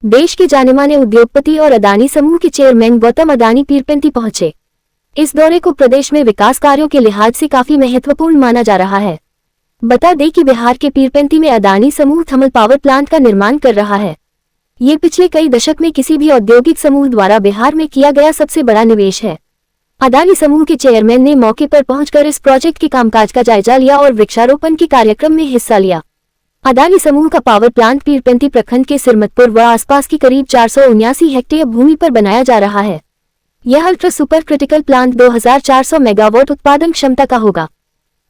देश के जाने-माने उद्योगपति और अदानी समूह के चेयरमैन गौतम अदानी पीरपेंती पहुंचे। इस दौरे को प्रदेश में विकास कार्यों के लिहाज से काफी महत्वपूर्ण माना जा रहा है। बता दें कि बिहार के पीरपेंती में अदानी समूह थर्मल पावर प्लांट का निर्माण कर रहा है। ये पिछले कई दशक में किसी भी औद्योगिक समूह द्वारा बिहार में किया गया सबसे बड़ा निवेश है। अदानी समूह के चेयरमैन ने मौके पर पहुंचकर इस प्रोजेक्ट के कामकाज का जायजा लिया और वृक्षारोपण के कार्यक्रम में हिस्सा लिया। अदानी समूह का पावर प्लांट पीरपेंती प्रखंड के सिरमतपुर व आसपास की करीब 479 हेक्टेयर भूमि पर बनाया जा रहा है। यह ultra super critical plant 2400 megawatt उत्पादन क्षमता का होगा।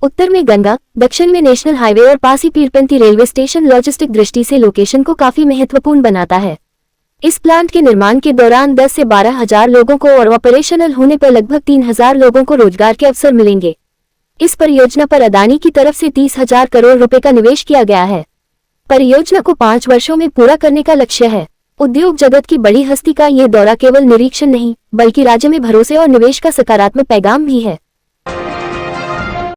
उत्तर में गंगा, दक्षिण में नेशनल हाईवे और पास ही पीरपेंती रेलवे स्टेशन लॉजिस्टिक दृष्टि से लोकेशन को काफी महत्वपूर्ण बनाता है। इस प्लांट के निर्माण के दौरान 10 से 12 हजार लोगों को और ऑपरेशनल होने पर लगभग 3000 लोगों को रोजगार के अवसर मिलेंगे। इस परियोजना पर अदानी की तरफ से 30,000 करोड़ रुपए का निवेश किया गया है। परियोजना को 5 वर्षों में पूरा करने का लक्ष्य है। उद्योग जगत की बड़ी हस्ती का ये दौरा केवल निरीक्षण नहीं, बल्कि राज्य में भरोसे और निवेश का सकारात्मक पैगाम भी है।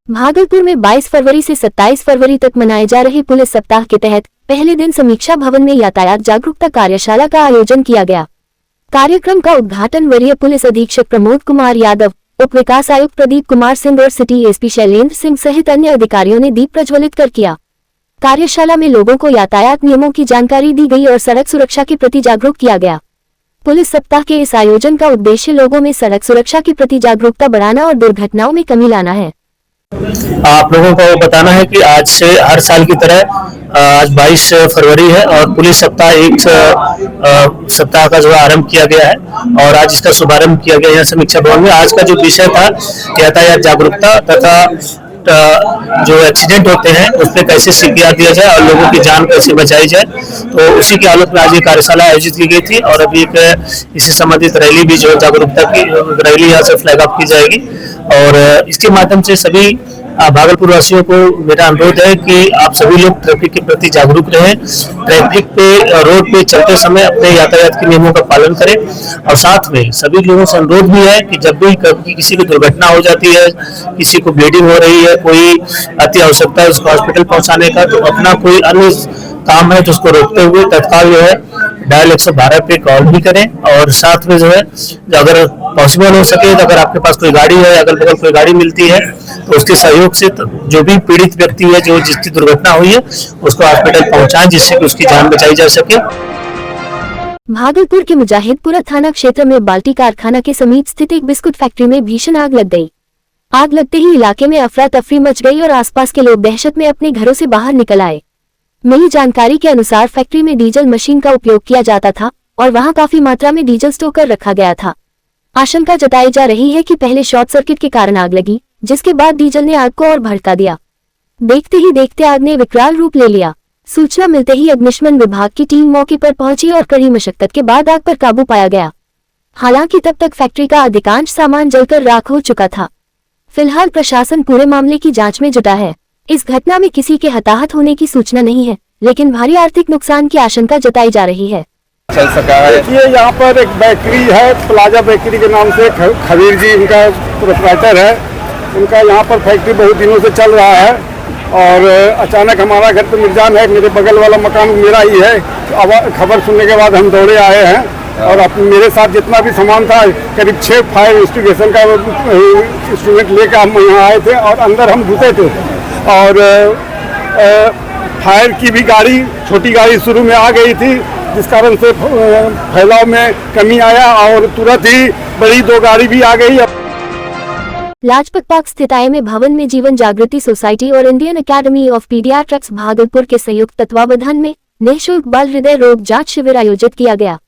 भागलपुर में 22 फरवरी से 27 फरवरी तक मनाए जा रहे पुलिस सप्ताह के तहत पहले दिन समीक्षा भवन में यातायात जागरूकता कार्यशाला का आयोजन किया गया। कार्यक्रम का उद्घाटन वरीय पुलिस अधीक्षक प्रमोद कुमार यादव, उप विकास आयुक्त प्रदीप कुमार सिंह और सिटी एसपी शैलेंद्र सिंह सहित अन्य अधिकारियों ने दीप प्रज्वलित कर किया। कार्यशाला में लोगों को यातायात नियमों की जानकारी दी गई और सड़क सुरक्षा के प्रति जागरूक किया गया। पुलिस सप्ताह के इस आयोजन का उद्देश्य लोगों में सड़क सुरक्षा के प्रति जागरूकता बढ़ाना और दुर्घटनाओं में कमी लाना है। आप लोगों को बताना है कि आज से हर साल की तरह आज 22 फरवरी है और पुलिस सप्ताह एक सप्ताह का जो आरंभ किया गया है और आज इसका शुभारंभ किया गया है समीक्षा भवन में। आज का जो विषय था यातायात जागरूकता तथा जो एक्सीडेंट होते हैं उस पर कैसे सीपीआर दिया जाए और लोगों की जान कैसे बचाई जाए, तो उसी के आलोक में आज ये कार्यशाला आयोजित की गई थी। और अभी एक इससे संबंधित रैली भी जो जागरूकता की रैली यहाँ से फ्लैग ऑफ की जाएगी और इसके माध्यम से सभी भागलपुर वासियों को मेरा अनुरोध है कि आप सभी लोग ट्रैफिक के प्रति जागरूक रहें, ट्रैफिक पे रोड पे चलते समय अपने यातायात के नियमों का पालन करें और साथ में सभी लोगों से अनुरोध भी है कि जब भी किसी की दुर्घटना हो जाती है, किसी को ब्लीडिंग हो रही है, कोई अति आवश्यकता है उसको हॉस्पिटल पहुंचाने का, तो अपना कोई अन्य काम है तो उसको रोकते हुए तत्काल जो है डायल 112 पे कॉल भी करें और साथ में जो है अगर पॉसिबल हो सके तो अगर आपके पास कोई गाड़ी है, अगल बगल कोई गाड़ी मिलती है तो उसके सहयोग से जो भी पीड़ित व्यक्ति है जो जिसकी दुर्घटना हुई है उसको हॉस्पिटल पहुंचाएं जिससे कि उसकी जान बचाई जा सके। भागलपुर के मुजाहिदपुरा थाना क्षेत्र में बाल्टी कारखाना के समीप स्थित एक बिस्कुट फैक्ट्री में भीषण आग लग गई। आग लगते ही इलाके में अफरा तफरी मच गई और आसपास के लोग दहशत में अपने घरों से बाहर निकल आए। मिली जानकारी के अनुसार फैक्ट्री में डीजल मशीन का उपयोग किया जाता था और वहां काफी मात्रा में डीजल स्टोर कर रखा गया था। आशंका जताई जा रही है कि पहले शॉर्ट सर्किट के कारण आग लगी, जिसके बाद डीजल ने आग को और भड़का दिया। देखते ही देखते आग ने विकराल रूप ले लिया। सूचना मिलते ही अग्निशमन विभाग की टीम मौके पर पहुंची और कड़ी मशक्कत के बाद आग पर काबू पाया गया। हालांकि तब तक फैक्ट्री का अधिकांश सामान जलकर राख हो चुका था। फिलहाल प्रशासन पूरे मामले की जांच में जुटा है। इस घटना में किसी के हताहत होने की सूचना नहीं है, लेकिन भारी आर्थिक नुकसान की आशंका जताई जा रही है। चल सका है। देखिए यहाँ पर एक बेकरी है, प्लाजा बेकरी के नाम से खबीर जी इनका प्रोप्राइटर है। उनका यहाँ पर फैक्ट्री बहुत दिनों से चल रहा है और अचानक हमारा घर तो मिर्जान है, मेरे बगल वाला मकान मेरा ही है। अब खबर सुनने के बाद हम दौड़े आए हैं और मेरे साथ जितना भी सामान था करीब 6 फायर इंस्टिगेशन का इंस्ट्रूमेंट लेकर हम यहाँ आए थे और अंदर हम घुसे थे और फायर की भी गाड़ी, छोटी गाड़ी शुरू में आ गई थी, जिस कारण से फैलाव में कमी आया और तुरंत ही बड़ी 2 गाड़ी भी आ गई। लाजपत पार्क स्थित आईएमए भवन में जीवन जागृति सोसाइटी और Indian academy of paediatrics Bhagalpur के संयुक्त तत्वावधान में निःशुल्क बाल हृदय रोग जांच शिविर आयोजित किया गया।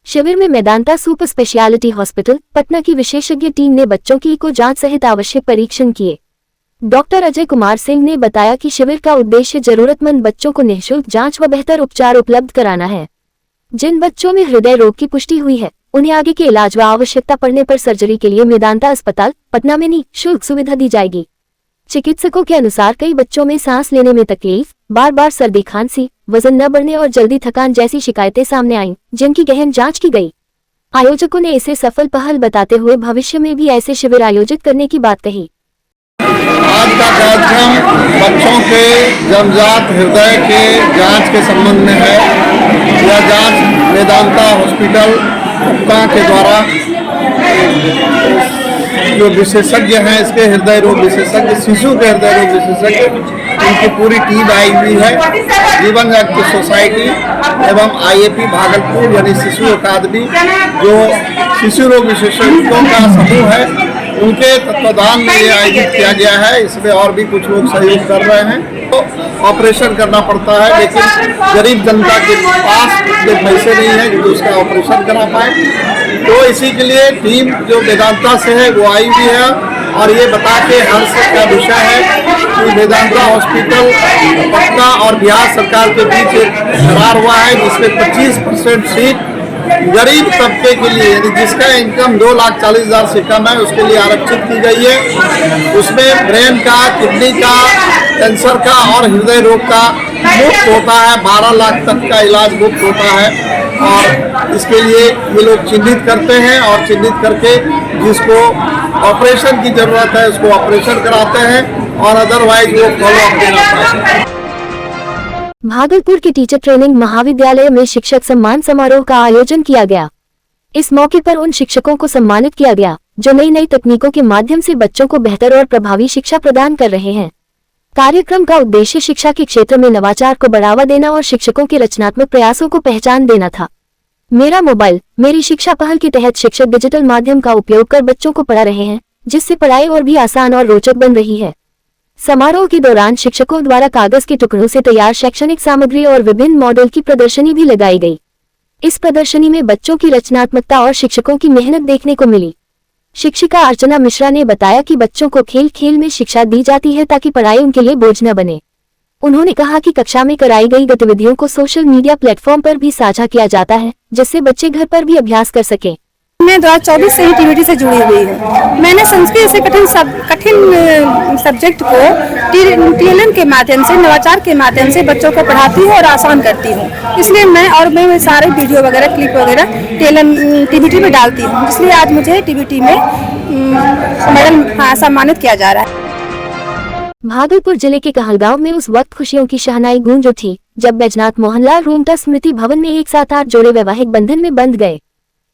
शिविर में Medanta super speciality hospital Patna की विशेषज्ञ टीम ने बच्चों की इको जांच सहित आवश्यक परीक्षण किए। डॉक्टर अजय कुमार सिंह ने बताया कि शिविर का उद्देश्य जरूरतमंद बच्चों को निःशुल्क जांच व बेहतर उपचार उपलब्ध कराना है। जिन बच्चों में हृदय रोग की पुष्टि हुई है उन्हें आगे के इलाज व आवश्यकता पड़ने पर सर्जरी के लिए मेदांता अस्पताल पटना में निःशुल्क सुविधा दी जाएगी। चिकित्सकों के अनुसार कई बच्चों में सांस लेने में तकलीफ, बार बार सर्दी खांसी, वजन न बढ़ने और जल्दी थकान जैसी शिकायतें सामने आईं, जिनकी गहन जांच की गई। आयोजकों ने इसे सफल पहल बताते हुए भविष्य में भी ऐसे शिविर आयोजित करने की बात कही। आज का कार्यक्रम बच्चों के जन्मजात हृदय के जांच के संबंध में है। यह जांच वेदांता हॉस्पिटल सप्ताह के द्वारा जो विशेषज्ञ हैं, इसके हृदय रोग विशेषज्ञ, शिशु के हृदय रोग विशेषज्ञ, इनकी पूरी टीम आई हुई है। जीवन रक्त सोसाइटी एवं IAP भागलपुर यानी शिशु अकादमी, जो शिशु रोग विशेषज्ञों का समूह है, उनके तत्वाधान में ये आयोजित किया गया है। इसमें और भी कुछ लोग सहयोग कर रहे हैं। तो ऑपरेशन करना पड़ता है, लेकिन गरीब जनता के पास जो पैसे नहीं है जो उसका ऑपरेशन करा पाए, तो इसी के लिए टीम जो वेदांता से है वो आई हुई है। और ये बता के हर्ष का विषय है कि वेदांता हॉस्पिटल पटना और बिहार सरकार के बीच एक करार हुआ है, जिसमें 25% सीट गरीब तबके के लिए, यानी जिसका इनकम 2,40,000 से कम है, उसके लिए आरक्षित की गई है। उसमें ब्रेन का, किडनी का, कैंसर का और हृदय रोग का मुफ्त होता है। 12 लाख तक का इलाज मुफ्त होता है। और इसके लिए ये लोग चिन्हित करते हैं और चिन्हित करके जिसको ऑपरेशन की जरूरत है उसको ऑपरेशन कराते हैं और अदरवाइज वो फॉलो अप देना है। भागलपुर के टीचर ट्रेनिंग महाविद्यालय में शिक्षक सम्मान समारोह का आयोजन किया गया। इस मौके पर उन शिक्षकों को सम्मानित किया गया जो नई नई तकनीकों के माध्यम से बच्चों को बेहतर और प्रभावी शिक्षा प्रदान कर रहे हैं। कार्यक्रम का उद्देश्य शिक्षा के क्षेत्र में नवाचार को बढ़ावा देना और शिक्षकों के रचनात्मक प्रयासों को पहचान देना था। मेरा मोबाइल मेरी शिक्षा पहल के तहत शिक्षक डिजिटल माध्यम का उपयोग कर बच्चों को पढ़ा रहे हैं, जिससे पढ़ाई और भी आसान और रोचक बन रही है। समारोह के दौरान शिक्षकों द्वारा कागज के टुकड़ों से तैयार शैक्षणिक सामग्री और विभिन्न मॉडल की प्रदर्शनी भी लगाई गई। इस प्रदर्शनी में बच्चों की रचनात्मकता और शिक्षकों की मेहनत देखने को मिली। शिक्षिका अर्चना मिश्रा ने बताया कि बच्चों को खेल खेल में शिक्षा दी जाती है ताकि पढ़ाई उनके लिए बोझ न बने। उन्होंने कहा कि कक्षा में कराई गई गतिविधियों को सोशल मीडिया प्लेटफॉर्म पर भी साझा किया जाता है, जिससे बच्चे घर पर भी अभ्यास कर सकें। मैं 2024 से ही TVT से जुड़ी हुई हूँ। मैंने संस्कृत से कठिन सब्जेक्ट को TLM के माध्यम से, नवाचार के माध्यम से बच्चों को पढ़ाती हूँ और आसान करती हूँ। इसलिए मैं सारे वीडियो वगैरह, क्लिप वगैरह TVT में डालती हूँ। इसलिए आज मुझे TVT में मेडल सम्मानित किया जा रहा है। भागलपुर जिले के कहलगांव में उस वक्त खुशियों की शहनाई गूंज उठी जब बैजनाथ मोहनलाल रूंगटा स्मृति भवन में एक साथ 8 जोड़े वैवाहिक बंधन में बंध गए।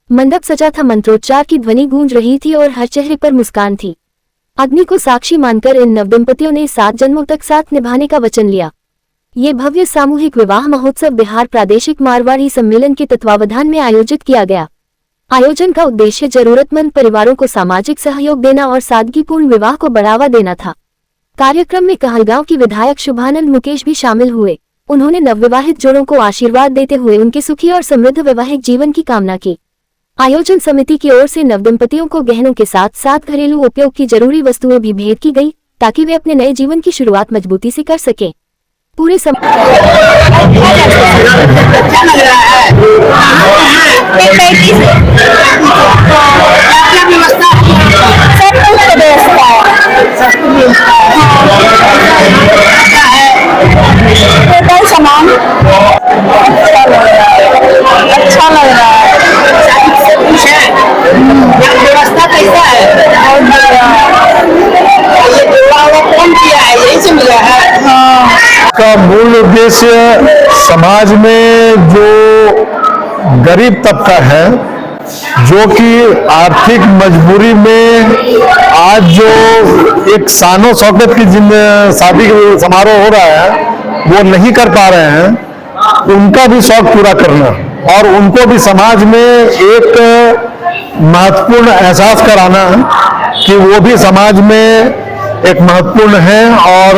मंडप सजा था, मंत्रोच्चार की ध्वनि गूंज रही थी और हर चेहरे पर मुस्कान थी। अग्नि को साक्षी मानकर इन नवदंपतियों ने 7 जन्मों तक साथ निभाने का वचन लिया। ये भव्य सामूहिक विवाह महोत्सव बिहार प्रादेशिक मारवाड़ी सम्मेलन के तत्वावधान में आयोजित किया गया। आयोजन का उद्देश्य जरूरतमंद परिवारों को सामाजिक सहयोग देना और सादगीपूर्ण विवाह को बढ़ावा देना था। कार्यक्रम में कहलगांव की विधायक शुभानंद मुकेश भी शामिल हुए। उन्होंने नवविवाहित जोड़ों को आशीर्वाद देते हुए उनके सुखी और समृद्ध वैवाहिक जीवन की कामना की। आयोजन समिति की ओर से नवदंपतियों को गहनों के साथ साथ घरेलू उपयोग की जरूरी वस्तुएं भी भेंट की गई ताकि वे अपने नए जीवन की शुरुआत मजबूती से कर सकें। पूरे अच्छा लग रहा है। व्यवस्था कैसा है? कौन किया है? यही से मिला है। का मूल उद्देश्य समाज में जो गरीब तबका है, जो कि आर्थिक मजबूरी में आज जो एक शानो शौकत की शादी समारोह हो रहा है वो नहीं कर पा रहे हैं, उनका भी शौक पूरा करना और उनको भी समाज में एक महत्वपूर्ण एहसास कराना कि वो भी समाज में एक महत्वपूर्ण है और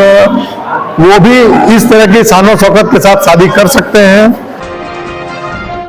वो भी इस तरह की शानो शौकत के साथ शादी कर सकते हैं।